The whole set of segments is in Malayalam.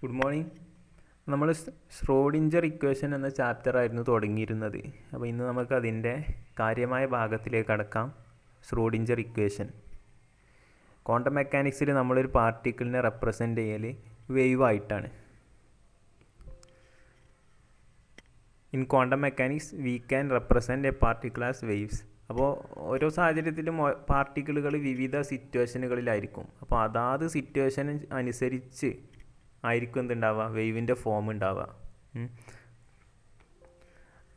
Good morning. നമ്മൾ ഷ്രോഡിഞ്ചർ ഇക്വേഷൻ എന്ന ചാപ്റ്റർ ആയിരുന്നു തുടങ്ങിയിരുന്നത്. അപ്പോൾ ഇന്ന് നമുക്ക് അതിൻ്റെ കാര്യമായ ഭാഗത്തിലേക്ക് കടക്കാം. Schrödinger equation. ക്വാണ്ടം മെക്കാനിക്സിൽ നമ്മളൊരു പാർട്ടിക്കിളിനെ റെപ്രസെൻ്റ് ചെയ്യൽ വേവ് ആയിട്ടാണ്. In quantum mechanics we can represent A particle as waves. അപ്പോൾ ഓരോ സാഹചര്യത്തിലും പാർട്ടിക്കിളുകൾ വിവിധ സിറ്റുവേഷനുകളിലായിരിക്കും. അപ്പോൾ അതാത് സിറ്റുവേഷൻ അനുസരിച്ച് ആയിരിക്കും എന്തുണ്ടാവുക, വേവിൻ്റെ ഫോം ഉണ്ടാവുക.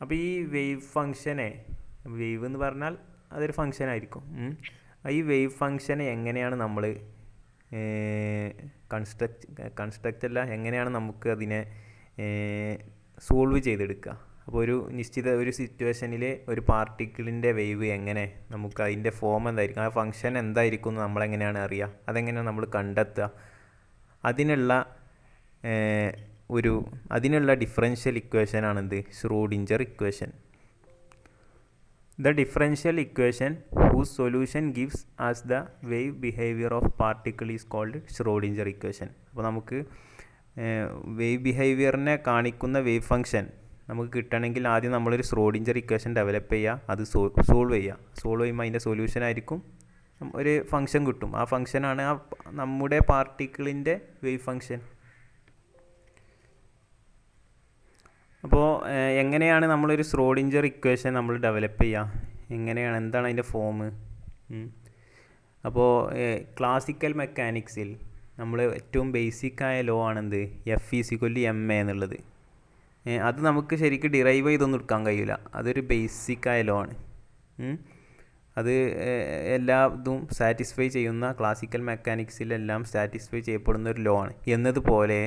അപ്പോൾ ഈ വേവ് ഫങ്ഷനെ, വേവ് എന്ന് പറഞ്ഞാൽ അതൊരു ഫങ്ഷൻ ആയിരിക്കും. ഈ വേവ് ഫങ്ഷനെ എങ്ങനെയാണ് നമ്മൾ കൺസ്ട്രക്റ്റ് അല്ല, എങ്ങനെയാണ് നമുക്ക് അതിനെ സോൾവ് ചെയ്തെടുക്കുക. അപ്പോൾ ഒരു നിശ്ചിത ഒരു സിറ്റുവേഷനിൽ ഒരു പാർട്ടിക്കിളിൻ്റെ വേവ് എങ്ങനെ നമുക്ക് അതിൻ്റെ ഫോം എന്തായിരിക്കും, ആ ഫങ്ഷൻ എന്തായിരിക്കും എന്ന് നമ്മളെങ്ങനെയാണ് അറിയുക, അതെങ്ങനെയാണ് നമ്മൾ കണ്ടെത്തുക. അതിനുള്ള ഡിഫറൻഷ്യൽ ഇക്വേഷനാണെന്ത്, Schrödinger equation. The differential equation whose solution gives us the wave behaviour of particle is called Schrödinger equation. അപ്പോൾ നമുക്ക് വേവ് ബിഹേവിയറിനെ കാണിക്കുന്ന വേവ് ഫംഗ്ഷൻ നമുക്ക് കിട്ടണമെങ്കിൽ ആദ്യം നമ്മളൊരു ഷ്രോഡിഞ്ചർ ഇക്വേഷൻ ഡെവലപ്പ് ചെയ്യുക, അത് സോൾവ് ചെയ്യുമ്പോൾ അതിൻ്റെ സൊല്യൂഷൻ ആയിരിക്കും, ഒരു ഫംഗ്ഷൻ കിട്ടും. ആ ഫംഗ്ഷനാണ് ആ നമ്മുടെ പാർട്ടിക്കിളിൻ്റെ വേവ് ഫംഗ്ഷൻ. അപ്പോൾ എങ്ങനെയാണ് നമ്മളൊരു ഷ്രോഡിഞ്ചർ ഇക്വേഷൻ നമ്മൾ ഡെവലപ്പ് ചെയ്യുക, എങ്ങനെയാണ്, എന്താണ് അതിൻ്റെ ഫോം. അപ്പോൾ ക്ലാസിക്കൽ മെക്കാനിക്സിൽ നമ്മൾ ഏറ്റവും ബേസിക്കായ ലോ ആണെന്ത്, F=ma എന്നുള്ളത്. അത് നമുക്ക് ശരിക്കും ഡിറൈവ് ചെയ്തൊന്നും എടുക്കാൻ കഴിയില്ല, അതൊരു ബേസിക്കായ ലോ ആണ്. അത് എല്ലാ ഇതും സാറ്റിസ്ഫൈ ചെയ്യുന്ന, ക്ലാസിക്കൽ മെക്കാനിക്സിലെല്ലാം സാറ്റിസ്ഫൈ ചെയ്യപ്പെടുന്ന ഒരു ലോ ആണ്. എന്നതുപോലെ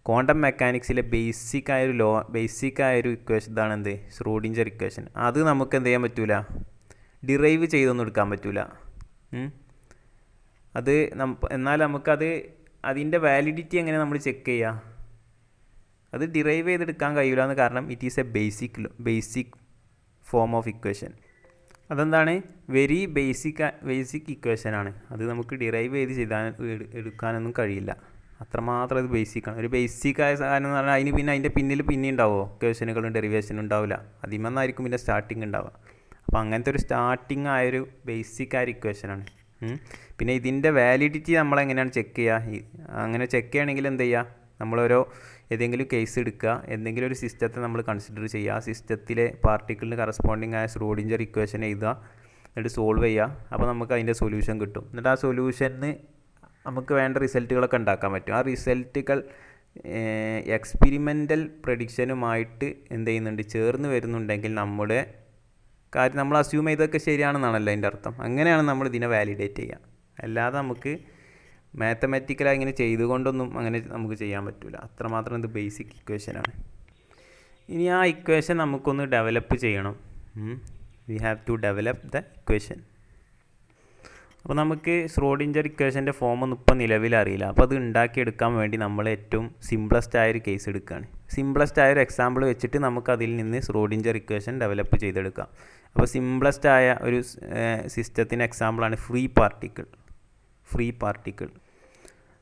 ക്വാണ്ടം മെക്കാനിക്സിലെ ബേസിക്കായൊരു ഇക്വേഷൻ ഇതാണെന്ത്, ഷ്രോഡിഞ്ചർ ഇക്വേഷൻ. അത് നമുക്ക് എന്ത് ചെയ്യാൻ പറ്റില്ല, ഡിറൈവ് ചെയ്തൊന്നും എടുക്കാൻ പറ്റില്ല. എന്നാൽ നമുക്കത് അതിൻ്റെ വാലിഡിറ്റി എങ്ങനെ നമ്മൾ ചെക്ക് ചെയ്യുക, അത് ഡിറൈവ് ചെയ്തെടുക്കാൻ കഴിയില്ല എന്ന് കാരണം it is A basic form of equation. അതെന്താണ്, വെരി ബേസിക് ഇക്വേഷനാണ്. അത് നമുക്ക് ഡിറൈവ് ചെയ്ത് എടുക്കാനൊന്നും കഴിയില്ല, അത്രമാത്രം അത് ബേസിക്കാണ്. ഒരു ബേസിക്കായ സാധനം എന്ന് പറഞ്ഞാൽ അതിൻ്റെ പിന്നിൽ ഉണ്ടാവുമോ ഇക്വേഷനുകളും ഡെറിവേഷനും ഉണ്ടാവില്ല, അതിമെന്നായിരിക്കും പിന്നെ സ്റ്റാർട്ടിങ് ഉണ്ടാവുക. അപ്പോൾ അങ്ങനത്തെ ഒരു സ്റ്റാർട്ടിങ് ആയൊരു ബേസിക്കായ ഇക്വേഷനാണ്. പിന്നെ ഇതിൻ്റെ വാലിഡിറ്റി നമ്മളെങ്ങനെയാണ് ചെക്ക് ചെയ്യുക, അങ്ങനെ ചെക്ക് ചെയ്യണമെങ്കിൽ എന്ത് ചെയ്യുക, ഏതെങ്കിലും കേസ് എടുക്കുക, എന്തെങ്കിലും ഒരു സിസ്റ്റത്തെ നമ്മൾ കൺസിഡർ ചെയ്യുക, ആ സിസ്റ്റത്തിലെ പാർട്ടിക്കിളിന് കറസ്പോണ്ടിങ് ആയ ഷ്രോഡിഞ്ചർ ഇക്വേഷൻ എഴുതുക, എന്നിട്ട് സോൾവ് ചെയ്യുക. അപ്പോൾ നമുക്ക് അതിൻ്റെ സൊല്യൂഷൻ കിട്ടും. എന്നിട്ട് ആ സൊല്യൂഷന് നമുക്ക് വേണ്ട റിസൾട്ടുകളൊക്കെ ഉണ്ടാക്കാൻ പറ്റും. ആ റിസൾട്ടുകൾ എക്സ്പെരിമെൻ്റൽ പ്രഡിക്ഷനുമായിട്ട് എന്ത് ചെയ്യുന്നുണ്ട്, ചേർന്ന് വരുന്നുണ്ടെങ്കിൽ നമ്മുടെ കാര്യം നമ്മൾ അസ്യൂം ചെയ്തൊക്കെ ശരിയാണെന്നാണല്ലോ അതിൻ്റെ അർത്ഥം. അങ്ങനെയാണ് നമ്മൾ ഇതിനെ വാലിഡേറ്റ് ചെയ്യുക. അല്ലാതെ നമുക്ക് മാത്തമാറ്റിക്കലായി ഇങ്ങനെ ചെയ്തുകൊണ്ടൊന്നും അങ്ങനെ നമുക്ക് ചെയ്യാൻ പറ്റില്ല. അത്രമാത്രം ഇത് ബേസിക് ഇക്വേഷനാണ്. ഇനി ആ ഇക്വേഷൻ നമുക്കൊന്ന് ഡെവലപ്പ് ചെയ്യണം. We have to develop the equation. അപ്പോൾ നമുക്ക് ഷ്രോഡിഞ്ചർ ഇക്വേഷൻ്റെ ഫോമൊന്നും ഇപ്പം നിലവിലറിയില്ല. അപ്പോൾ അത് ഉണ്ടാക്കിയെടുക്കാൻ വേണ്ടി നമ്മൾ ഏറ്റവും സിംപ്ലസ്റ്റ് ആയൊരു കേസ് എടുക്കുകയാണ്. സിംപ്ലസ്റ്റ് ആയൊരു എക്സാമ്പിൾ വെച്ചിട്ട് നമുക്കതിൽ നിന്ന് ഷ്രോഡിഞ്ചർ ഇക്വേഷൻ ഡെവലപ്പ് ചെയ്തെടുക്കാം. അപ്പോൾ സിംപ്ലസ്റ്റ് ആയ ഒരു സിസ്റ്റത്തിന് എക്സാമ്പിളാണ് ഫ്രീ പാർട്ടിക്കിൾ.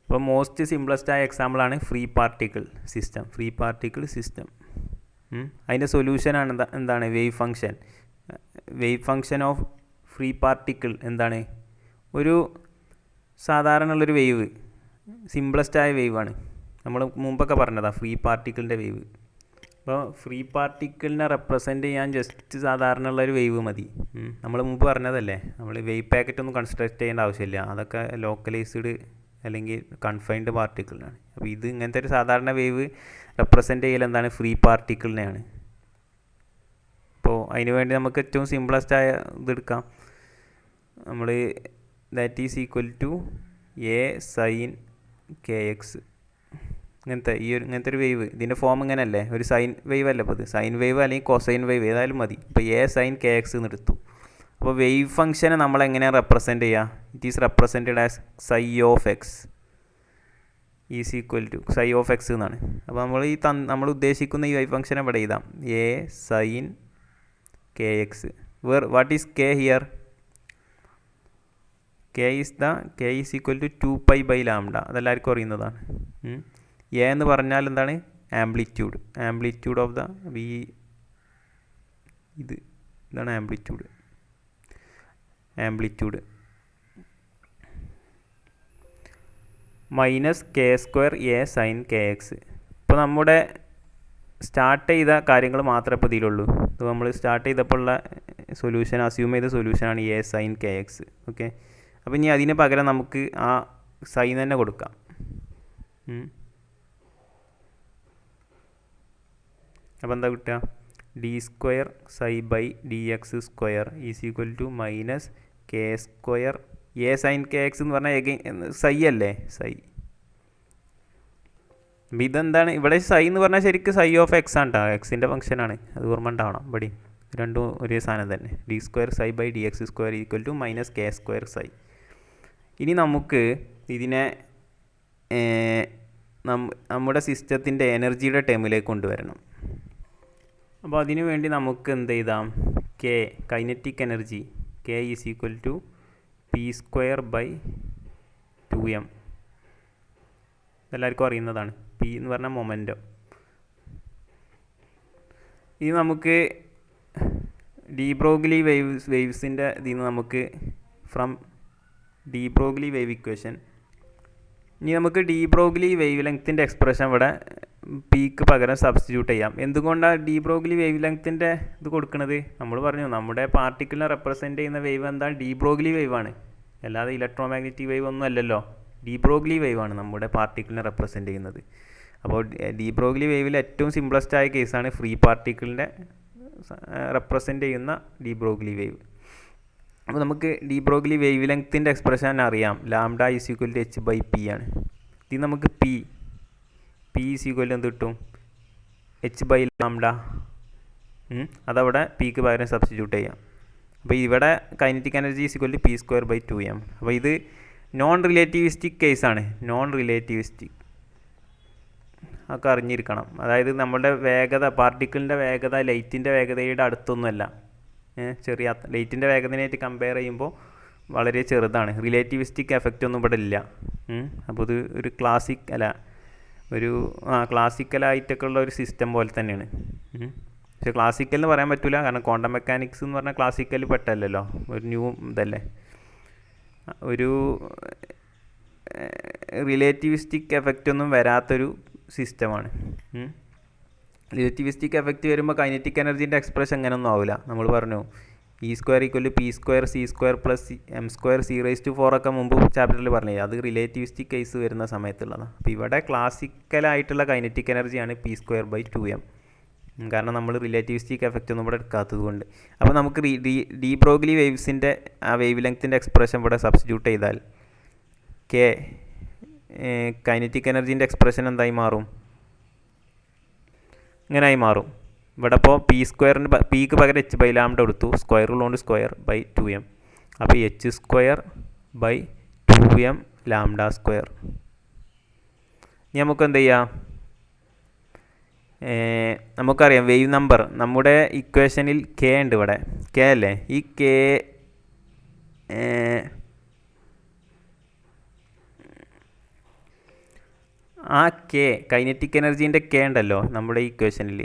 അപ്പോൾ മോസ്റ്റ് സിംപ്ലസ്റ്റ് ആയ എക്സാമ്പിളാണ് ഫ്രീ പാർട്ടിക്കിൾ സിസ്റ്റം. അതിൻ്റെ സൊല്യൂഷനാണ് എന്താണ്, wave function of free particle എന്താണ്, ഒരു സാധാരണയുള്ളൊരു വേവ്, സിംപ്ലസ്റ്റായ വേവാണ്. നമ്മൾ മുമ്പൊക്കെ പറഞ്ഞതാണ് ഫ്രീ പാർട്ടിക്കിളിൻ്റെ വേവ്. അപ്പോൾ ഫ്രീ പാർട്ടിക്കിളിനെ റെപ്രസെൻ്റ് ചെയ്യാൻ ജസ്റ്റ് സാധാരണയുള്ളൊരു വേവ് മതി. നമ്മൾ മുമ്പ് പറഞ്ഞതല്ലേ, നമ്മൾ വേവ് പാക്കറ്റൊന്നും കൺസ്ട്രക്ട് ചെയ്യേണ്ട ആവശ്യമില്ല, അതൊക്കെ ലോക്കലൈസ്ഡ് അല്ലെങ്കിൽ കൺഫൈൻഡ് പാർട്ടിക്കിളിനാണ്. അപ്പോൾ ഇത് ഇങ്ങനത്തെ ഒരു സാധാരണ വേവ് റെപ്രസെൻ്റ് ചെയ്യൽ എന്താണ്, ഫ്രീ പാർട്ടിക്കിളിനെയാണ്. അപ്പോൾ അതിന് വേണ്ടി നമുക്ക് ഏറ്റവും സിംപ്ലസ്റ്റായ ഇതെടുക്കാം. നമ്മൾ that is equal to a sin kx. ഇങ്ങനത്തെ ഒരു വേവ്, ഇതിൻ്റെ ഫോം ഇങ്ങനെയല്ലേ, ഒരു സൈൻ വേവ് അല്ലേ. അപ്പോൾ ഇത് സൈൻ വേവ് അല്ലെങ്കിൽ കൊസൈൻ വേവ് ഏതായാലും മതി. ഇപ്പോൾ a sin kx എന്ന് എടുത്തു. അപ്പോൾ വേവ് ഫംഗ്ഷനെ നമ്മളെങ്ങനെയാണ് റെപ്രസെൻ്റ് ചെയ്യുക, it is represented as psi of x is equal to psi of x എന്നാണ്. അപ്പോൾ നമ്മൾ ഉദ്ദേശിക്കുന്ന ഈ വേവ് ഫംഗ്ഷനെ ഇവിടെ എഴുതാം, a sin kx. What is k here, k is equal to 2π/λ. അതെല്ലാവർക്കും അറിയുന്നതാണ്. എ എന്ന് പറഞ്ഞാൽ എന്താണ്? ആംപ്ലിറ്റ്യൂഡ് ഓഫ് ദ ഇതാണ് amplitude minus k square A sine k x. ഇപ്പോൾ നമ്മുടെ സ്റ്റാർട്ട് ചെയ്ത കാര്യങ്ങൾ മാത്രമേ ഇപ്പോൾ ഇതിലുള്ളൂ. ഇപ്പോൾ നമ്മൾ സ്റ്റാർട്ട് ചെയ്തപ്പോൾ ഉള്ള സൊല്യൂഷൻ, അസ്യൂം ചെയ്ത സൊല്യൂഷനാണ് A sine k x. Okay, അപ്പോൾ ഇനി അതിന് പകരം നമുക്ക് ആ സൈൻ തന്നെ കൊടുക്കാം. അപ്പോൾ എന്താ കിട്ടുക? D square psi by d x square is equal to minus k square A sine k x എന്ന് പറഞ്ഞാൽ സൈ അല്ലേ? സൈ. അപ്പോൾ ഇതെന്താണ്? ഇവിടെ സൈ എന്ന് പറഞ്ഞാൽ ശരിക്കും സൈ ഓഫ് എക്സ് ആണ് കേട്ടോ, എക്സിൻ്റെ ഫംഗ്ഷനാണ്. അത് ഓർമ്മ ഉണ്ടാവണം. ഇവിടെ രണ്ടും ഒരേ സാധനം തന്നെ. D square psi by d x square equal to minus k square psi. ഇനി നമുക്ക് ഇതിനെ നമ്മുടെ സിസ്റ്റത്തിൻ്റെ എനർജിയുടെ ടേമിലേക്ക് കൊണ്ടുവരണം. അപ്പോൾ അതിനു വേണ്ടി നമുക്ക് എന്ത് ചെയ്താം? K kinetic energy K is equal to p square by 2m. ഇതെല്ലാവർക്കും അറിയുന്നതാണ്. പി എന്ന് പറഞ്ഞാൽ മൊമെൻറ്റം. ഇത് നമുക്ക് ഡി ബ്രോഗ്ലി വേവ്സിൻ്റെ ഇതിൽ നിന്ന് നമുക്ക് from D Broglie wave equation, ഇനി നമുക്ക് ഡി ബ്രോഗ്ലി വേവ് ലെങ്ത്തിൻ്റെ എക്സ്പ്രഷൻ ഇവിടെ പിക്ക് പകരം സബ്സ്റ്റിറ്റ്യൂട്ട് ചെയ്യാം. എന്തുകൊണ്ടാണ് ഡി ബ്രോഗ്ലി വേവ് ലെങ്ത്തിൻ്റെ ഇത് കൊടുക്കുന്നത്? നമ്മൾ പറഞ്ഞു നമ്മുടെ പാർട്ടിക്കിളിനെ റെപ്രസെൻറ്റ് ചെയ്യുന്ന വേവ് എന്താണ്? ഡി ബ്രോഗ്ലി വേവ് ആണ്, അല്ലാതെ ഇലക്ട്രോ മാഗ്നറ്റിക് വേവ് ഒന്നും അല്ലല്ലോ. ഡി ബ്രോഗ്ലി വേവ് ആണ് നമ്മുടെ പാർട്ടിക്കിളിനെ റെപ്രസെൻറ്റ് ചെയ്യുന്നത്. അപ്പോൾ ഡി ബ്രോഗ്ലി വേവിൽ ഏറ്റവും സിംപ്ലസ്റ്റ് ആയ കേസാണ് ഫ്രീ പാർട്ടിക്കിളിനെ റെപ്രസെൻറ്റ് ചെയ്യുന്ന ഡി ബ്രോഗ്ലി വേവ്. അപ്പോൾ നമുക്ക് ഡി ബ്രോഗ്ലി വേവ് ലെങ്ത്തിൻ്റെ എക്സ്പ്രഷൻ അറിയാം. Lambda is equal to h by p ആണ്. ഇത് നമുക്ക് പി ഈസ് ഈക്വൽ ടു എന്ത് കിട്ടും? H by lambda. അതവിടെ പിക്ക് പകരം സബ്സ്റ്റിറ്റ്യൂട്ട് ചെയ്യാം. അപ്പോൾ ഇവിടെ kinetic energy is equal to p square by 2m. അപ്പോൾ ഇത് നോൺ റിലേറ്റിവിസ്റ്റിക് കേസാണ്. നോൺ റിലേറ്റിവിസ്റ്റിക് ഒക്കെ അറിഞ്ഞിരിക്കണം. അതായത് നമ്മുടെ വേഗത, പാർട്ടിക്കിളിൻ്റെ വേഗത ലൈറ്റിൻ്റെ വേഗതയുടെ അടുത്തൊന്നുമല്ല. ചെറിയ ലൈറ്റിൻ്റെ വേഗതയായിട്ട് കമ്പയർ ചെയ്യുമ്പോൾ വളരെ ചെറുതാണ്. റിലേറ്റിവിസ്റ്റിക് എഫക്റ്റ് ഒന്നും ഇവിടെ ഇല്ല. അപ്പോൾ ഇത് ഒരു ക്ലാസിക്കലായിട്ടൊക്കെ ഉള്ള ഒരു സിസ്റ്റം പോലെ തന്നെയാണ്. പക്ഷേ ക്ലാസിക്കൽ എന്ന് പറയാൻ പറ്റില്ല, കാരണം ക്വാണ്ടം മെക്കാനിക്സ് എന്ന് പറഞ്ഞാൽ ക്ലാസിക്കൽ പെട്ടല്ലോ, ഒരു ന്യൂ ഇതല്ലേ. ഒരു റിലേറ്റിവിസ്റ്റിക് എഫക്റ്റ് ഒന്നും വരാത്തൊരു സിസ്റ്റമാണ്. റിലേറ്റിവിസ്റ്റിക് എഫക്റ്റ് വരുമ്പോൾ കൈനറ്റിക് എനർജീൻ്റെ എക്സ്പ്രഷൻ അങ്ങനെയൊന്നും ആവില്ല. നമ്മൾ പറഞ്ഞു E square equal to p square c square plus m square c raise to 4 ഒക്കെ മുമ്പ് ചാപ്റ്ററിൽ പറഞ്ഞു. അത് റിലേറ്റിവിസ്റ്റിക് കേസ് വരുന്ന സമയത്തുള്ളതാണ്. അപ്പോൾ ഇവിടെ ക്ലാസിക്കലായിട്ടുള്ള കൈനറ്റിക് എനർജിയാണ് പി സ്ക്വയർ ബൈ 2m. കാരണം നമ്മൾ റിലേറ്റിവിസ്റ്റിക് എഫക്റ്റ് ഒന്നും ഇവിടെ എടുക്കാത്തത് കൊണ്ട്. അപ്പോൾ നമുക്ക് ഡി ബ്രോഗ്ലി വേവ്സിൻ്റെ ആ വേവ് ലെങ്ത്തിൻ്റെ എക്സ്പ്രഷൻ ഇവിടെ സബ്സ്റ്റിറ്റ്യൂട്ട് ചെയ്താൽ കെ കൈനറ്റിക് എനർജീൻ്റെ എക്സ്പ്രഷൻ എന്തായി മാറും? ഇങ്ങനായി മാറും. ഇവിടെ ഇപ്പോൾ പി സ്ക്വയറിന് പിക്ക് പകരം എച്ച് ബൈ ലാംഡ എടുത്തു, സ്ക്വയർ ഉള്ളതുകൊണ്ട് സ്ക്വയർ ബൈ 2m. അപ്പോൾ h square by 2m lambda square. ഇനി നമുക്ക് എന്ത് ചെയ്യാം? നമുക്കറിയാം വേവ് നമ്പർ നമ്മുടെ ഇക്വേഷനിൽ കെ ഉണ്ട്. ഇവിടെ കെ അല്ലേ? ഈ കെ ആ കെ കൈനറ്റിക് എനർജീൻ്റെ കെ ഉണ്ടല്ലോ നമ്മുടെ ഇക്വേഷനിൽ.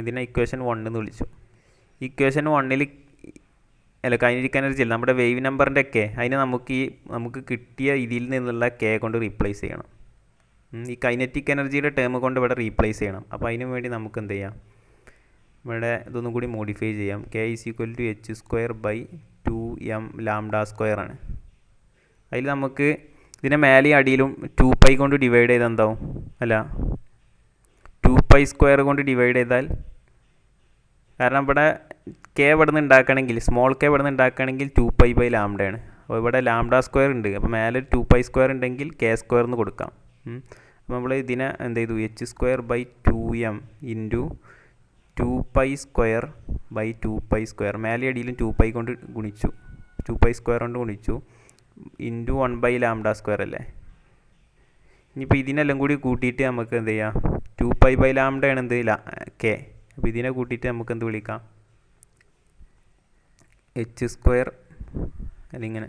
ഇതിനെ ഇക്വേഷൻ 1 എന്ന് വിളിച്ചു. ഇക്വേഷൻ 1 അല്ല, കൈനറ്റിക് എനർജി അല്ല, നമ്മുടെ വേവ് നമ്പറിൻ്റെ കെ, അതിനെ നമുക്ക് കിട്ടിയ ഇതിൽ നിന്നുള്ള കെ കൊണ്ട് റീപ്ലേസ് ചെയ്യണം. ഈ കൈനറ്റിക് എനർജിയുടെ ടേം കൊണ്ട് ഇവിടെ റീപ്ലേസ് ചെയ്യണം. അപ്പോൾ അതിനു വേണ്ടി നമുക്ക് എന്ത് ചെയ്യാം? ഇവിടെ ഇതൊന്നും കൂടി മോഡിഫൈ ചെയ്യാം. K is equal to h square by 2m lambda square ആണ്. അതിൽ നമുക്ക് ഇതിനെ മേലെയും അടിയിലും 2π കൊണ്ട് ഡിവൈഡ് ചെയ്താൽ എന്താവും? അല്ല, 2π സ്ക്വയർ കൊണ്ട് ഡിവൈഡ് ചെയ്താൽ, കാരണം ഇവിടെ കെ ഇവിടെ നിന്ന് ഉണ്ടാക്കണമെങ്കിൽ, സ്മോൾ കെ ഇവിടെ നിന്ന് ഉണ്ടാക്കണമെങ്കിൽ 2π ബൈ ലാംഡയാണ്. അപ്പോൾ ഇവിടെ ലാംഡ സ്ക്വയർ ഉണ്ട്. അപ്പോൾ മേലെ 2π സ്ക്വയർ ഉണ്ടെങ്കിൽ കെ സ്ക്വയർ എന്ന് കൊടുക്കാം. അപ്പോൾ നമ്മൾ ഇതിനെ എന്ത് ചെയ്തു? H square by 2m into 2π square by 2π square, മേലെ അടിയിലും 2π കൊണ്ട് ഗുണിച്ചു, 2π സ്ക്വയർ കൊണ്ട് ഗുണിച്ചു, ഇൻറ്റു 1 ബൈ ലാംഡ സ്ക്വയർ അല്ലേ. ഇനിയിപ്പോൾ ഇതിനെല്ലാം കൂടി കൂട്ടിയിട്ട് നമുക്ക് എന്ത് ചെയ്യാം? 2π ബൈ ലാംഡ ആണ് എന്ത് കെ. അപ്പോൾ ഇതിനെ കൂട്ടിയിട്ട് നമുക്ക് എന്ത് വിളിക്കാം? എച്ച് സ്ക്വയർ അല്ലെങ്കിൽ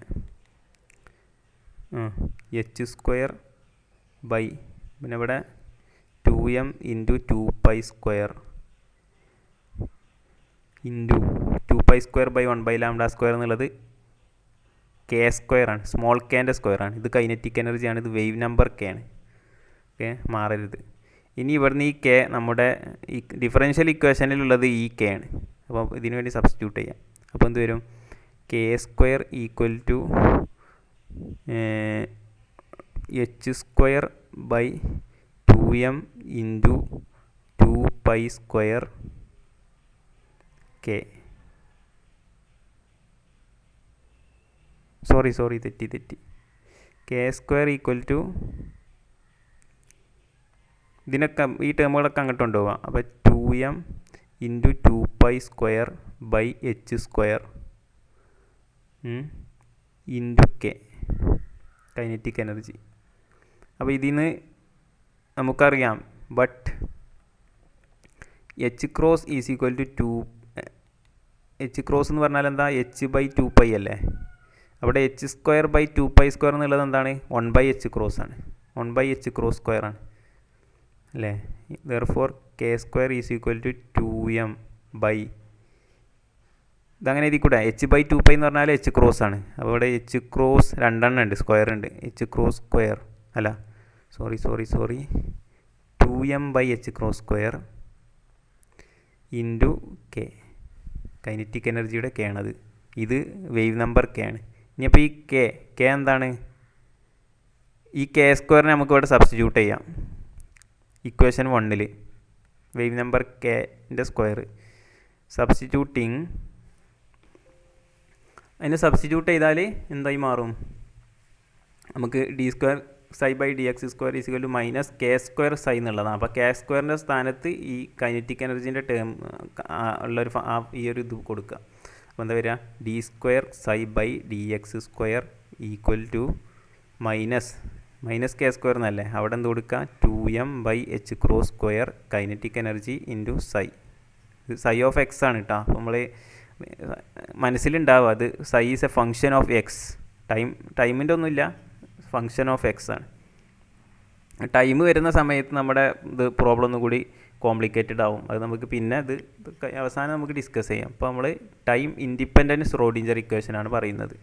എച്ച് സ്ക്വയർ ബൈ പിന്നെ ഇവിടെ 2m ഇൻറ്റു 2π² ഇൻറ്റു 2π²/1/λ² എന്നുള്ളത് k² ആണ്, സ്മോൾ കെൻ്റെ സ്ക്വയറാണ്. ഇത് കൈനറ്റിക് എനർജിയാണ്, ഇത് വേവ് നമ്പർ k ആണ്. ഓക്കെ, മാറരുത്. ഇനി ഇവിടുന്ന് ഈ k നമ്മുടെ ഈ ഡിഫറൻഷ്യൽ ഇക്വേഷനിലുള്ളത് ഈ k ആണ്. അപ്പോൾ ഇതിനു വേണ്ടി സബ്സ്റ്റിറ്റ്യൂട്ട് ചെയ്യാം. അപ്പോൾ എന്ത് വരും? k² equal to h²/2m into 2π² k. Sorry തെറ്റി k² ഈക്വൽ ടു ഇതിനൊക്കെ ഈ ടേമുകളൊക്കെ അങ്ങോട്ട് കൊണ്ടുപോകാം. അപ്പോൾ 2m into 2π²/h² into k kinetic energy. അപ്പോൾ ഇതിൽ നിന്ന് നമുക്കറിയാം but h cross is equal to h cross എന്ന് പറഞ്ഞാൽ എന്താ? h/2π അല്ലേ? അവിടെ h²/2π² എന്നുള്ളത് എന്താണ്? 1/h ക്രോസ് ആണ്, 1/h ക്രോസ് സ്ക്വയർ ആണ് അല്ലേ? Therefore k² is equal to 2m by ഇതങ്ങനെ എഴുതി കൂടെ. h/2π എന്ന് പറഞ്ഞാൽ h ക്രോസ് ആണ്. അപ്പോൾ ഇവിടെ h ക്രോസ് രണ്ടെണ്ണം ഉണ്ട്, സ്ക്വയർ ഉണ്ട്. h ക്രോസ് സ്ക്വയർ അല്ല, sorry 2m/h cross square into k. Kinetic എനർജിയുടെ k ആണത്. ഇത് വേവ് നമ്പർ k ആണ്. ഇനിയപ്പോൾ ഈ k എന്താണ്? ഈ k² നമുക്ക് ഇവിടെ സബ്സ്റ്റിറ്റ്യൂട്ട് ചെയ്യാം. ഇക്വേഷൻ 1 വേവ് നമ്പർ kൻ്റെ സ്ക്വയർ സബ്സ്റ്റിറ്റ്യൂട്ടിങ്. അതിന് സബ്സ്റ്റിറ്റ്യൂട്ട് ചെയ്താൽ എന്തായി മാറും? നമുക്ക് d² ψ/dx² is equal to minus k² ψ എന്നുള്ളതാണ്. അപ്പോൾ k² സ്ഥാനത്ത് ഈ കൈനറ്റിക് എനർജീൻ്റെ ടേം ഉള്ളൊരു ഈ ഒരു ഇത് കൊടുക്കുക. അപ്പോൾ എന്താ വരിക? d² ψ/dx² equal to minus k² എന്നല്ലേ, അവിടെ എന്ത് കൊടുക്കുക? 2m/h cross square kinetic energy into ψ. ഇത് ψ ഓഫ് x ആണ് കേട്ടോ. അപ്പോൾ നമ്മൾ മനസ്സിലുണ്ടാവുക അത് ψ is a function of x. ടൈമിൻ്റെ ഒന്നുമില്ല, ഫങ്ഷൻ ഓഫ് എക്സ് ആണ്. ടൈം വരുന്ന സമയത്ത് നമ്മുടെ ഇത് പ്രോബ്ലം ഒന്നും കൂടി കോംപ്ലിക്കേറ്റഡ് ആവും. അത് നമുക്ക് പിന്നെ ഇത് അവസാനം നമുക്ക് ഡിസ്കസ് ചെയ്യാം. അപ്പോൾ നമ്മൾ ടൈം ഇൻഡിപെൻഡൻറ്റ് സ്ക്രോഡിഞ്ചർ ഇക്വേഷനാണ് പറയുന്നത്.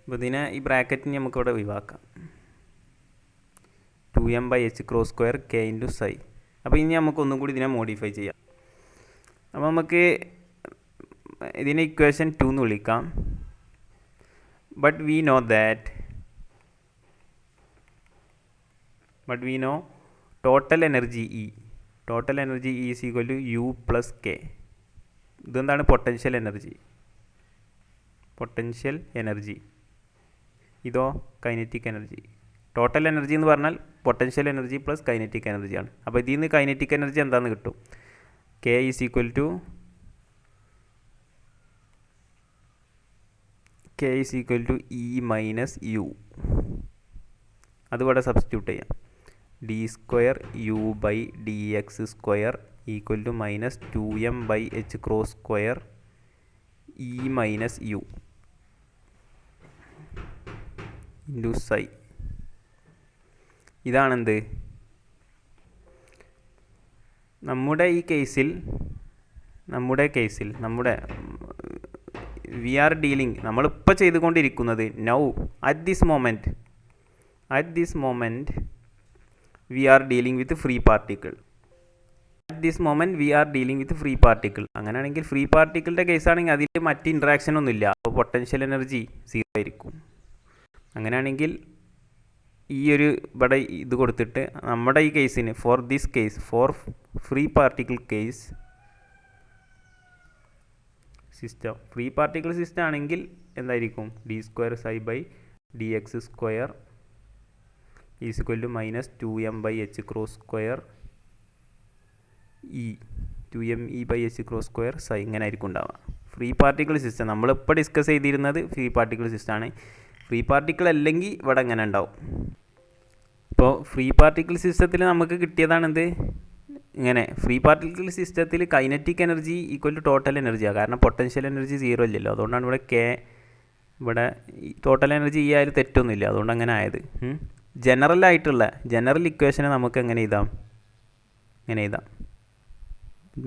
അപ്പോൾ ഇതിനെ ഈ ബ്രാക്കറ്റിന് നമുക്കിവിടെ ഒഴിവാക്കാം. 2m/h cross square k into ψ. അപ്പോൾ ഇനി നമുക്ക് ഒന്നും കൂടി ഇതിനെ മോഡിഫൈ ചെയ്യാം. അപ്പോൾ നമുക്ക് ഇതിനെ ഇക്വേഷൻ 2 എന്ന് വിളിക്കാം. But we know total energy is equal to u plus k. ഇതെന്താണ്? Potential energy. ഇതോ കൈനറ്റിക് എനർജി. ടോട്ടൽ എനർജി എന്ന് പറഞ്ഞാൽ പൊട്ടൻഷ്യൽ എനർജി പ്ലസ് കൈനറ്റിക് എനർജിയാണ്. അപ്പോൾ ഇതിൽ നിന്ന് കൈനറ്റിക് എനർജി എന്താണെന്ന് കിട്ടും? k is equal to E minus u. അതുകൂടെ സബ്സ്റ്റിറ്റ്യൂട്ട് ചെയ്യാം. d²u/dx² equal to minus 2m/h cross square E minus u into ψ. ഇതാണെന്ത്? നമ്മുടെ കേസിൽ വി ആർ ഡീലിംഗ്, നമ്മളിപ്പോൾ ചെയ്തുകൊണ്ടിരിക്കുന്നത് now at this moment we are dealing with free particle. അങ്ങനെയാണെങ്കിൽ ഫ്രീ പാർട്ടിക്കിളിൻ്റെ കേസാണെങ്കിൽ അതിൽ മറ്റ് ഇൻട്രാക്ഷൻ ഒന്നുമില്ല. അപ്പോൾ പൊട്ടൻഷ്യൽ എനർജി 0 ആയിരിക്കും. അങ്ങനെയാണെങ്കിൽ ഈ ഒരു ഇവിടെ ഇത് കൊടുത്തിട്ട് നമ്മുടെ ഈ കേസിന് for free particle case system, free particle system ആണെങ്കിൽ എന്തായിരിക്കും? d² ψ/dx² is equal to minus 2m/h cross square cross square ψ. ഇങ്ങനെ ആയിരിക്കും ഉണ്ടാവുക. ഫ്രീ പാർട്ടിക്കിൾ സിസ്റ്റം നമ്മളിപ്പോൾ ഡിസ്കസ് ചെയ്തിരുന്നത് ഫ്രീ പാർട്ടിക്കിൾ സിസ്റ്റമാണ്. ഫ്രീ പാർട്ടിക്കിൾ അല്ലെങ്കിൽ ഇവിടെ എങ്ങനെ ഉണ്ടാവും? ഇപ്പോൾ ഫ്രീ പാർട്ടിക്കിൾ സിസ്റ്റത്തിൽ നമുക്ക് കിട്ടിയതാണെന്ത്? ഇങ്ങനെ ഫ്രീ പാർട്ടിക്കിൾ സിസ്റ്റത്തിൽ kinetic energy equal to total എനർജിയാണ്. കാരണം പൊട്ടൻഷ്യൽ എനർജി 0 ഇല്ലല്ലോ. അതുകൊണ്ടാണ് ഇവിടെ k ഇവിടെ ടോട്ടൽ എനർജി ഈ ആയാലും തെറ്റൊന്നുമില്ല, അതുകൊണ്ട് അങ്ങനെ ആയത്. ജനറൽ ഇക്വേഷനെ നമുക്ക് എങ്ങനെ എഴുതാം?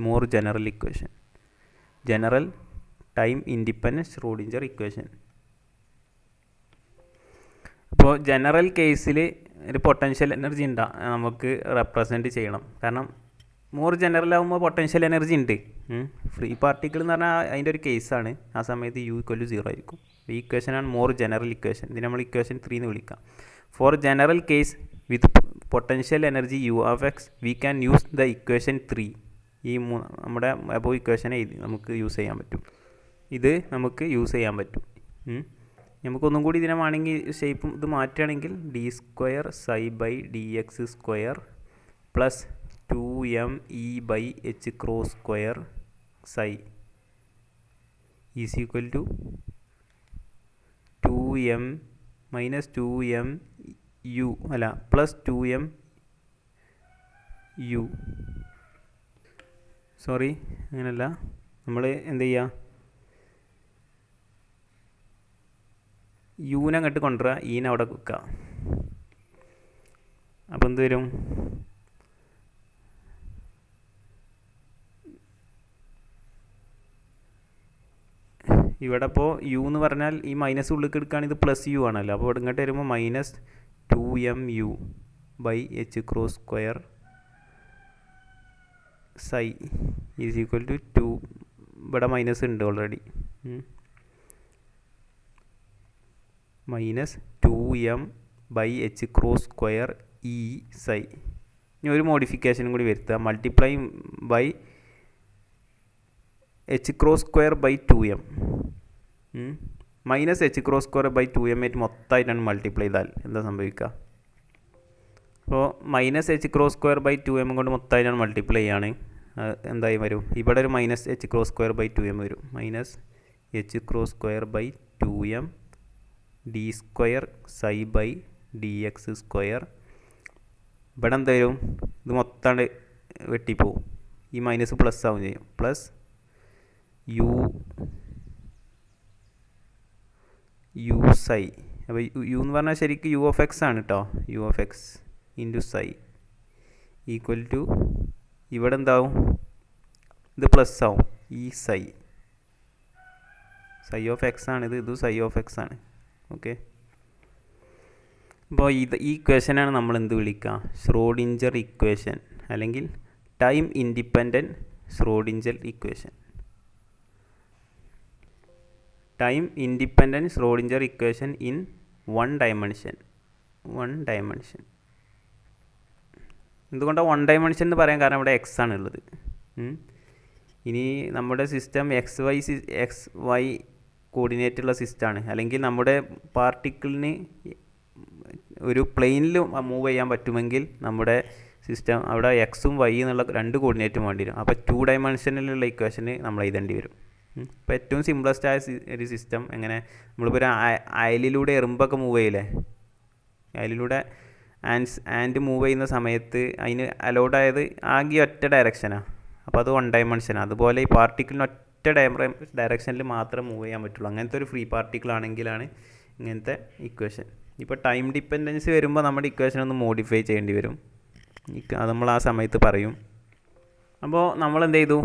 More general equation, general time independent Schrödinger equation. അപ്പോൾ ജനറൽ കേസിൽ ഒരു പൊട്ടൻഷ്യൽ എനർജി നമുക്ക് റെപ്രസെൻറ്റ് ചെയ്യണം. കാരണം മോർ ജനറൽ ആകുമ്പോൾ പൊട്ടൻഷ്യൽ എനർജി ഉണ്ട്. ഫ്രീ പാർട്ടിക്കിൾ എന്ന് പറഞ്ഞാൽ അതിൻ്റെ ഒരു കേസാണ്. ആ സമയത്ത് U=0 ആയിരിക്കും. ഈ ഇക്വേഷനാണ് മോർ ജനറൽ ഇക്വേഷൻ. ഇതിന് നമ്മൾ ഇക്വേഷൻ 3 എന്ന് വിളിക്കാം. Four general case with potential energy U(x) we can use the equation 3. ഈ നമ്മുടെ അബോവ് ഇക്വേഷനെ നമുക്ക് യൂസ് ചെയ്യാൻ പറ്റും. ഇത് നമുക്ക് യൂസ് ചെയ്യാൻ പറ്റും. നമുക്കൊന്നും കൂടി ഇതിനെ വേണമെങ്കിൽ ഷേപ്പും ഇത് മാറ്റുകയാണെങ്കിൽ d²ψ/dx² plus 2mE/h² ψ is equal to 2m minus 2mu അല്ല പ്ലസ് 2mu. സോറി, അങ്ങനെയല്ല. നമ്മൾ എന്ത് ചെയ്യുക, യൂനെ അങ്ങോട്ട് കൊണ്ടുവരിക, ഈനെ അവിടെ വെക്കുക. അപ്പോൾ എന്ത് വരും? ഇവിടെ ഇപ്പോൾ യു എന്ന് പറഞ്ഞാൽ ഈ മൈനസ് ഉള്ളിൽ എടുക്കുകയാണെങ്കിൽ ഇത് പ്ലസ് യു ആണല്ലോ. അപ്പോൾ ഇവിടെ ഇങ്ങോട്ട് വരുമ്പോൾ minus 2mu/h² ψ is equal to 2. ഇവിടെ മൈനസ് ഉണ്ട് ഓൾറെഡി. Minus 2m/h² E ψ. ഇനി ഒരു മോഡിഫിക്കേഷനും കൂടി വരുത്തുക. Multiply by h²/2m minus h²/2m ആയിട്ട് മൊത്തമായിട്ടാണ് മൾട്ടിപ്ലൈ ചെയ്താൽ എന്താ സംഭവിക്കുക? അപ്പോൾ മൈനസ് h²/2m കൊണ്ട് മൊത്തമായിട്ടാണ് മൾട്ടിപ്ലൈ ചെയ്യാണ്. എന്തായി വരും? ഇവിടെ ഒരു മൈനസ് h²/2m വരും. Minus h²/2m d²ψ/dx². ഇവിടെ എന്താ വരും? ഇത് മൊത്തമാണ് വെട്ടിപ്പോവും. ഈ മൈനസ് പ്ലസ് ആവും ചെയ്യും. Plus u ψ. അപ്പോൾ u എന്ന് പറഞ്ഞാൽ ശരിക്കും u(x) ആണ് കേട്ടോ. u(x) ഇൻറ്റു ψ ഈക്വൽ ടു ഇവിടെ എന്താവും? ഇത് പ്ലസ് ആവും. ഈ ψ(x) ആണിത്, ഇത് ψ(x) ആണ്. ഓക്കെ. അപ്പോൾ ഈ ഇക്വേഷനാണ് നമ്മൾ എന്ത് വിളിക്കുക? ഷ്രോഡിഞ്ചർ ഇക്വേഷൻ അല്ലെങ്കിൽ time independent Schrödinger equation. Time independent Schrödinger equation in 1 dimension. എന്തുകൊണ്ടാണ് 1 ഡയമെൻഷൻ എന്ന് പറയാൻ കാരണം ഇവിടെ എക്സ് ആണ് ഉള്ളത്. ഇനി നമ്മുടെ സിസ്റ്റം എക്സ് വൈ കോർഡിനേറ്റുള്ള സിസ്റ്റമാണ്. അല്ലെങ്കിൽ നമ്മുടെ പാർട്ടിക്കിളിന് ഒരു പ്ലെയിനിൽ മൂവ് ചെയ്യാൻ പറ്റുമെങ്കിൽ നമ്മുടെ സിസ്റ്റം അവിടെ എക്സും വൈ എന്നുള്ള 2 കോർഡിനേറ്റും വേണ്ടി വരും. അപ്പോൾ 2 ഡയമെൻഷനിലുള്ള ഇക്വേഷന് നമ്മൾ എഴുതേണ്ടി വരും. ഇപ്പോൾ ഏറ്റവും സിംപ്ലസ്റ്റ് ആയ ഒരു സിസ്റ്റം എങ്ങനെ, നമ്മളിപ്പോൾ ഒരു അയലിലൂടെ എറുമ്പൊക്കെ മൂവ് ചെയ്യില്ലേ, അയലിലൂടെ ആൻഡ് മൂവ് ചെയ്യുന്ന സമയത്ത് അതിന് അലോഡായത് ആകെ ഒറ്റ ഡയറക്ഷനാണ്. അപ്പോൾ അത് 1 ഡയമെൻഷനാണ്. അതുപോലെ ഈ പാർട്ടിക്കിളിന് ഒറ്റ ഡയറക്ഷനിൽ മാത്രമേ മൂവ് ചെയ്യാൻ പറ്റുള്ളൂ. അങ്ങനത്തെ ഒരു ഫ്രീ പാർട്ടിക്കിൾ ആണെങ്കിലാണ് ഇങ്ങനത്തെ ഇക്വേഷൻ. ഇപ്പോൾ ടൈം ഡിപ്പെൻഡൻസി വരുമ്പോൾ നമ്മുടെ ഇക്വേഷൻ ഒന്ന് മോഡിഫൈ ചെയ്യേണ്ടി വരും. അത് നമ്മൾ ആ സമയത്ത് പറയും. അപ്പോൾ നമ്മൾ എന്ത് ചെയ്തു?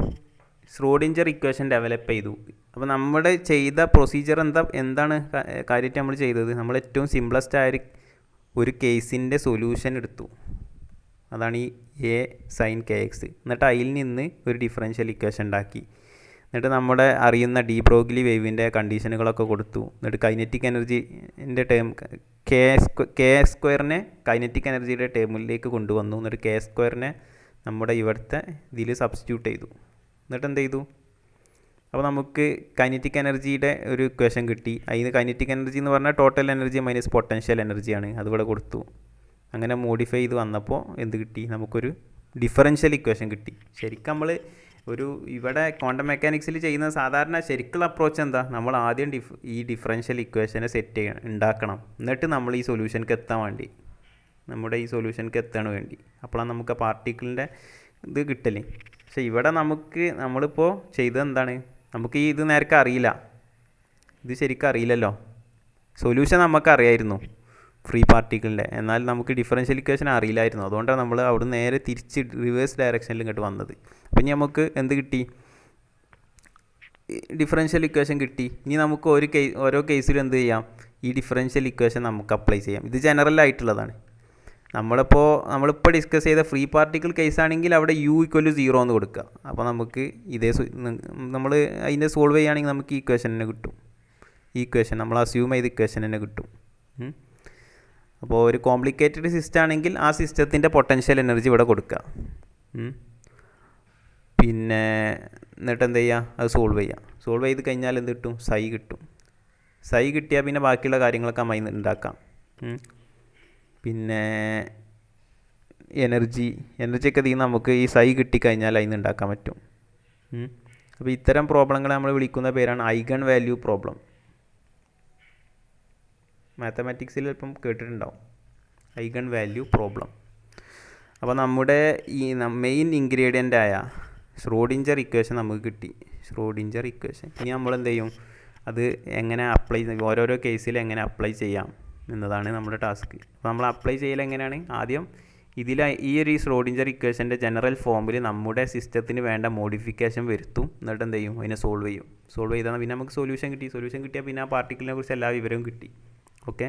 ഷ്രോഡിഞ്ചർ ഇക്വേഷൻ ഡെവലപ്പ് ചെയ്തു. അപ്പോൾ നമ്മുടെ ചെയ്ത പ്രൊസീജിയർ എന്താണ് കാര്യമായിട്ട് നമ്മൾ ചെയ്തത്? നമ്മൾ ഏറ്റവും സിംപ്ലസ്റ്റ് ആയ ഒരു കേസിൻ്റെ സൊല്യൂഷൻ എടുത്തു. അതാണ് ഈ a sin kx. എന്നിട്ട് അതിൽ നിന്ന് ഒരു ഡിഫറൻഷ്യൽ ഇക്വേഷൻ ഉണ്ടാക്കി. എന്നിട്ട് നമ്മുടെ അറിയുന്ന ഡി ബ്രോഗ്ലി വേവിൻ്റെ കണ്ടീഷനുകളൊക്കെ കൊടുത്തു. എന്നിട്ട് കൈനറ്റിക് എനർജിൻ്റെ ടേം k² കൈനറ്റിക് എനർജിയുടെ ടേമിലേക്ക് കൊണ്ടുവന്നു. എന്നിട്ട് k² നമ്മുടെ ഇവിടുത്തെ ഇതിൽ സബ്സ്റ്റിറ്റ്യൂട്ട് ചെയ്തു. എന്നിട്ട് എന്ത് ചെയ്തു? അപ്പോൾ നമുക്ക് കൈനറ്റിക് എനർജിയുടെ ഒരു ഇക്വേഷൻ കിട്ടി. അതിന് കൈനറ്റിക് എനർജി എന്ന് പറഞ്ഞാൽ ടോട്ടൽ എനർജി മൈനസ് പൊട്ടൻഷ്യൽ എനർജിയാണ്. അതിവിടെ കൊടുത്തു. അങ്ങനെ മോഡിഫൈ ചെയ്ത് വന്നപ്പോൾ എന്ത് കിട്ടി? നമുക്കൊരു ഡിഫറൻഷ്യൽ ഇക്വേഷൻ കിട്ടി. ശരിക്കും നമ്മൾ ഇവിടെ ക്വാണ്ടം മെക്കാനിക്സിൽ ചെയ്യുന്ന സാധാരണ ശരിക്കുള്ള അപ്രോച്ച് എന്താ? നമ്മൾ ആദ്യം ഈ ഡിഫറൻഷ്യൽ ഇക്വേഷനെ ഉണ്ടാക്കണം. എന്നിട്ട് നമ്മൾ ഈ സൊല്യൂഷൻക്ക് എത്താൻ വേണ്ടി, നമ്മുടെ ഈ സൊല്യൂഷൻക്ക് എത്താൻ വേണ്ടി, അപ്പോഴാണ് നമുക്ക് പാർട്ടിക്കിളിൻ്റെ ഇത് കിട്ടല്. പക്ഷേ ഇവിടെ നമ്മളിപ്പോൾ ചെയ്തത് എന്താണ്? നമുക്ക് ഇത് നേരത്തെ അറിയില്ല. ഇത് ശരിക്കും അറിയില്ലല്ലോ. സൊല്യൂഷൻ നമുക്കറിയായിരുന്നു ഫ്രീ പാർട്ടിക്കിളിൻ്റെ, എന്നാൽ നമുക്ക് ഡിഫറൻഷ്യൽ ഇക്വേഷൻ അറിയില്ലായിരുന്നു. അതുകൊണ്ടാണ് നമ്മൾ അവിടെ നേരെ തിരിച്ച് റിവേഴ്സ് ഡയറക്ഷനിൽ ഇങ്ങോട്ട് വന്നത്. അപ്പം ഇനി നമുക്ക് എന്ത് കിട്ടി? ഡിഫറൻഷ്യൽ ഇക്വേഷൻ കിട്ടി. ഇനി നമുക്ക് ഓരോ കേസിലും എന്ത് ചെയ്യാം? ഈ ഡിഫറൻഷ്യൽ ഇക്വേഷൻ നമുക്ക് അപ്ലൈ ചെയ്യാം. ഇത് ജനറൽ ആയിട്ടുള്ളതാണ്. നമ്മളിപ്പോൾ ഡിസ്കസ് ചെയ്ത ഫ്രീ പാർട്ടിക്കിൾ കേസ് ആണെങ്കിൽ അവിടെ u = 0 എന്ന് കൊടുക്കുക. അപ്പോൾ നമുക്ക് നമ്മൾ അതിനെ സോൾവ് ചെയ്യുകയാണെങ്കിൽ നമുക്ക് ഈ ഇക്വേഷൻ തന്നെ കിട്ടും. ഈ ഇക്വേഷൻ നമ്മൾ അസ്യൂം ചെയ്ത ഇക്വേഷൻ തന്നെ കിട്ടും. അപ്പോൾ ഒരു കോംപ്ലിക്കേറ്റഡ് സിസ്റ്റം ആണെങ്കിൽ ആ സിസ്റ്റത്തിൻ്റെ പൊട്ടൻഷ്യൽ എനർജി ഇവിടെ കൊടുക്കുക. പിന്നെ എന്നിട്ട് എന്ത് ചെയ്യുക? അത് സോൾവ് ചെയ്യുക. സോൾവ് ചെയ്ത് കഴിഞ്ഞാൽ എന്ത് കിട്ടും? സൈ കിട്ടും. സൈ കിട്ടിയാൽ പിന്നെ ബാക്കിയുള്ള കാര്യങ്ങളൊക്കെ നമ്മൾ ഉണ്ടാക്കാം. പിന്നെ എനർജിയൊക്കെ ഇതിൽ നമുക്ക് ഈ സൈ കിട്ടിക്കഴിഞ്ഞാൽ അതിന് ഉണ്ടാക്കാൻ പറ്റും. അപ്പോൾ ഇത്തരം പ്രോബ്ലങ്ങളെ നമ്മൾ വിളിക്കുന്ന പേരാണ് ഐഗൺ വാല്യൂ പ്രോബ്ലം. മാത്തമാറ്റിക്സിൽ ഇപ്പം കേട്ടിട്ടുണ്ടാവും ഐഗൺ വാല്യൂ പ്രോബ്ലം. അപ്പോൾ നമ്മുടെ ഈ മെയിൻ ഇൻഗ്രീഡിയൻ്റായ ഷ്രോഡിഞ്ചർ ഇക്വേഷൻ നമുക്ക് കിട്ടി. ഷ്രോഡിഞ്ചർ ഇക്വേഷൻ ഇനി നമ്മൾ എന്ത് ചെയ്യും? അത് എങ്ങനെ ഓരോരോ കേസിൽ എങ്ങനെ അപ്ലൈ ചെയ്യാം എന്നതാണ് നമ്മുടെ ടാസ്ക്. അപ്പോൾ നമ്മൾ അപ്ലൈ ചെയ്യൽ എങ്ങനെയാണ്? ആദ്യം ഈ ഒരു ഷ്രോഡിഞ്ചർ ഇക്വേഷൻ്റെ ജനറൽ ഫോമിൽ നമ്മുടെ സിസ്റ്റത്തിന് വേണ്ട മോഡിഫിക്കേഷൻ വരുത്തും. എന്നിട്ട് എന്ത് ചെയ്യും? അതിനെ സോൾവ് ചെയ്യും. സോൾവ് ചെയ്താൽ പിന്നെ നമുക്ക് സൊല്യൂഷൻ കിട്ടി. സൊല്യൂഷൻ കിട്ടിയാൽ പിന്നെ ആ പാർട്ടിക്കിളിനെ കുറിച്ച് എല്ലാ വിവരവും കിട്ടി. ഓക്കെ.